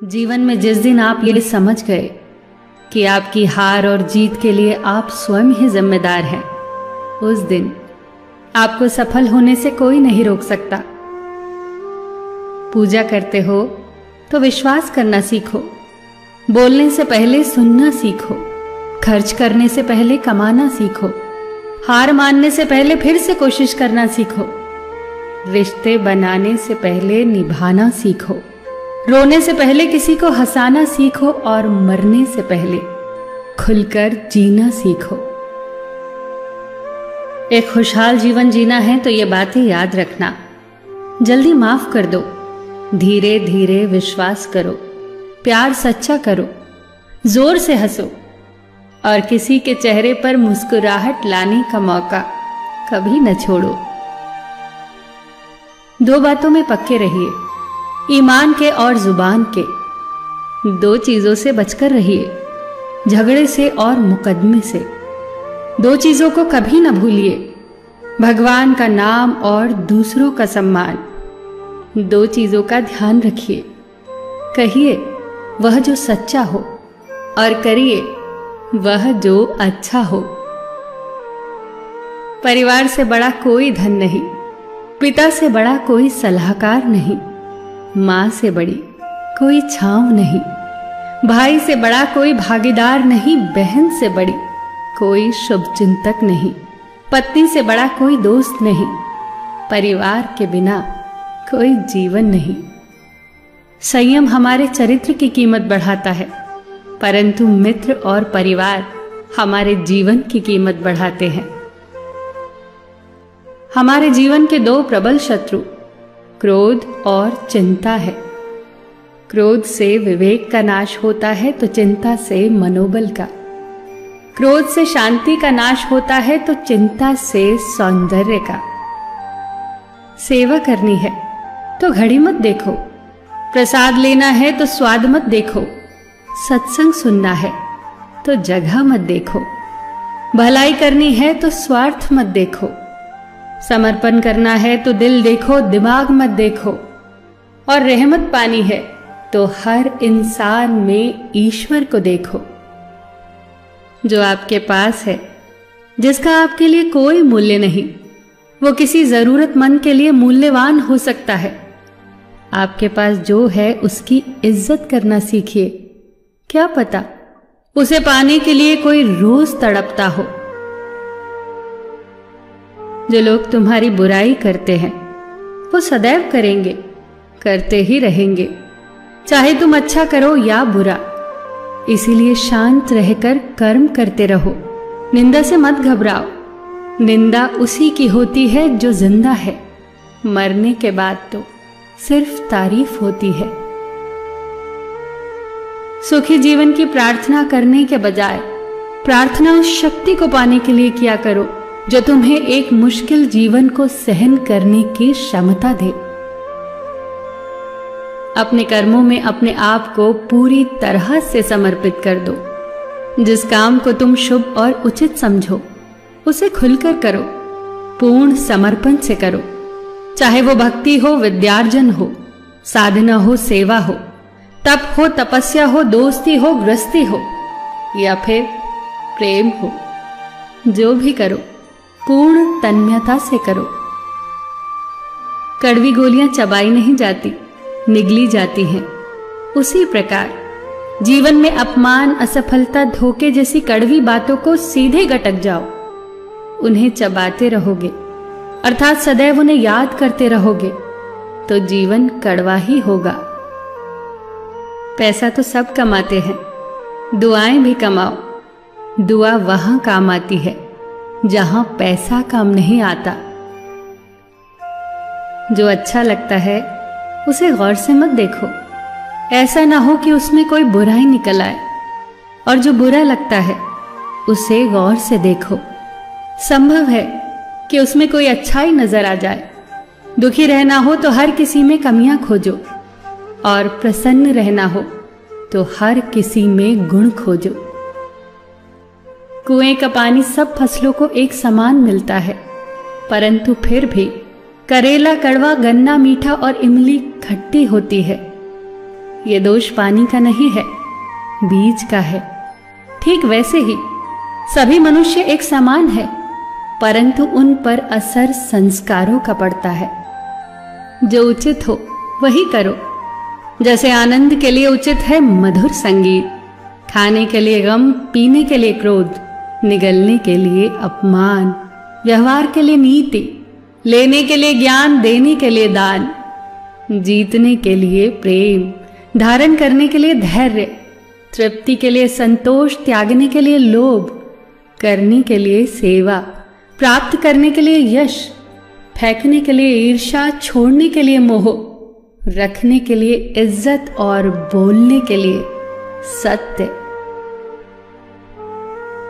जीवन में जिस दिन आप ये समझ गए कि आपकी हार और जीत के लिए आप स्वयं ही जिम्मेदार हैं, उस दिन आपको सफल होने से कोई नहीं रोक सकता। पूजा करते हो तो विश्वास करना सीखो, बोलने से पहले सुनना सीखो, खर्च करने से पहले कमाना सीखो, हार मानने से पहले फिर से कोशिश करना सीखो, रिश्ते बनाने से पहले निभाना सीखो, रोने से पहले किसी को हंसाना सीखो और मरने से पहले खुलकर जीना सीखो। एक खुशहाल जीवन जीना है तो ये बातें याद रखना। जल्दी माफ कर दो, धीरे धीरे विश्वास करो, प्यार सच्चा करो, जोर से हंसो और किसी के चेहरे पर मुस्कुराहट लाने का मौका कभी न छोड़ो। दो बातों में पक्के रहिए, ईमान के और जुबान के। दो चीजों से बचकर रहिए, झगड़े से और मुकदमे से। दो चीजों को कभी न भूलिए, भगवान का नाम और दूसरों का सम्मान। दो चीजों का ध्यान रखिए, कहिए वह जो सच्चा हो और करिए वह जो अच्छा हो। परिवार से बड़ा कोई धन नहीं, पिता से बड़ा कोई सलाहकार नहीं, मां से बड़ी कोई छांव नहीं, भाई से बड़ा कोई भागीदार नहीं, बहन से बड़ी कोई शुभचिंतक नहीं, पत्नी से बड़ा कोई दोस्त नहीं, परिवार के बिना कोई जीवन नहीं। संयम हमारे चरित्र की कीमत बढ़ाता है, परंतु मित्र और परिवार हमारे जीवन की कीमत बढ़ाते हैं। हमारे जीवन के दो प्रबल शत्रु क्रोध और चिंता है। क्रोध से विवेक का नाश होता है तो चिंता से मनोबल का। क्रोध से शांति का नाश होता है तो चिंता से सौंदर्य का। सेवा करनी है तो घड़ी मत देखो, प्रसाद लेना है तो स्वाद मत देखो, सत्संग सुनना है तो जगह मत देखो, भलाई करनी है तो स्वार्थ मत देखो, समर्पण करना है तो दिल देखो, दिमाग मत देखो, और रहमत पानी है तो हर इंसान में ईश्वर को देखो। जो आपके पास है, जिसका आपके लिए कोई मूल्य नहीं, वो किसी जरूरतमंद के लिए मूल्यवान हो सकता है। आपके पास जो है उसकी इज्जत करना सीखिए, क्या पता उसे पाने के लिए कोई रोज तड़पता हो। जो लोग तुम्हारी बुराई करते हैं वो सदैव करेंगे, करते ही रहेंगे, चाहे तुम अच्छा करो या बुरा। इसीलिए शांत रहकर कर्म करते रहो, निंदा से मत घबराओ। निंदा उसी की होती है जो जिंदा है, मरने के बाद तो सिर्फ तारीफ होती है। सुखी जीवन की प्रार्थना करने के बजाय प्रार्थना उस शक्ति को पाने के लिए किया करो जो तुम्हें एक मुश्किल जीवन को सहन करने की क्षमता दे। अपने कर्मों में अपने आप को पूरी तरह से समर्पित कर दो। जिस काम को तुम शुभ और उचित समझो उसे खुलकर करो, पूर्ण समर्पण से करो। चाहे वो भक्ति हो, विद्यार्जन हो, साधना हो, सेवा हो, तप हो, तपस्या हो, दोस्ती हो, गृहस्थी हो या फिर प्रेम हो, जो भी करो पूर्ण तन्मयता से करो। कड़वी गोलियां चबाई नहीं जाती, निगली जाती हैं। उसी प्रकार जीवन में अपमान, असफलता, धोखे जैसी कड़वी बातों को सीधे गटक जाओ। उन्हें चबाते रहोगे, अर्थात सदैव उन्हें याद करते रहोगे, तो जीवन कड़वा ही होगा। पैसा तो सब कमाते हैं, दुआएं भी कमाओ। दुआ वहां काम आती है जहां पैसा काम नहीं आता। जो अच्छा लगता है उसे गौर से मत देखो, ऐसा ना हो कि उसमें कोई बुराई निकल आए, और जो बुरा लगता है उसे गौर से देखो। संभव है कि उसमें कोई अच्छाई नजर आ जाए। दुखी रहना हो तो हर किसी में कमियां खोजो, और प्रसन्न रहना हो तो हर किसी में गुण खोजो। कुएं का पानी सब फसलों को एक समान मिलता है, परंतु फिर भी करेला कड़वा, गन्ना मीठा और इमली खट्टी होती है। ये दोष पानी का नहीं है, बीज का है। ठीक वैसे ही सभी मनुष्य एक समान है, परंतु उन पर असर संस्कारों का पड़ता है। जो उचित हो वही करो। जैसे आनंद के लिए उचित है मधुर संगीत, खाने के लिए गम, पीने के लिए क्रोध, निगलने के लिए अपमान, व्यवहार के लिए नीति, लेने के लिए ज्ञान, देने के लिए दान, जीतने के लिए प्रेम, धारण करने के लिए धैर्य, तृप्ति के लिए संतोष, त्यागने के लिए लोभ, करने के लिए सेवा, प्राप्त करने के लिए यश, फेंकने के लिए ईर्ष्या, छोड़ने के लिए मोह, रखने के लिए इज्जत और बोलने के लिए सत्य।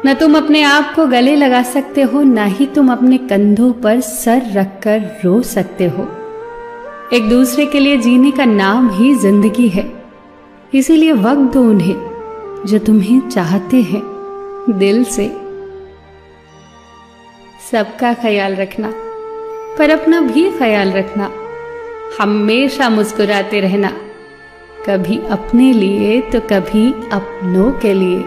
न तुम अपने आप को गले लगा सकते हो, न ही तुम अपने कंधों पर सर रखकर रो सकते हो। एक दूसरे के लिए जीने का नाम ही जिंदगी है। इसीलिए वक्त दो उन्हें जो तुम्हें चाहते हैं दिल से। सबका ख्याल रखना, पर अपना भी ख्याल रखना। हमेशा मुस्कुराते रहना, कभी अपने लिए तो कभी अपनों के लिए।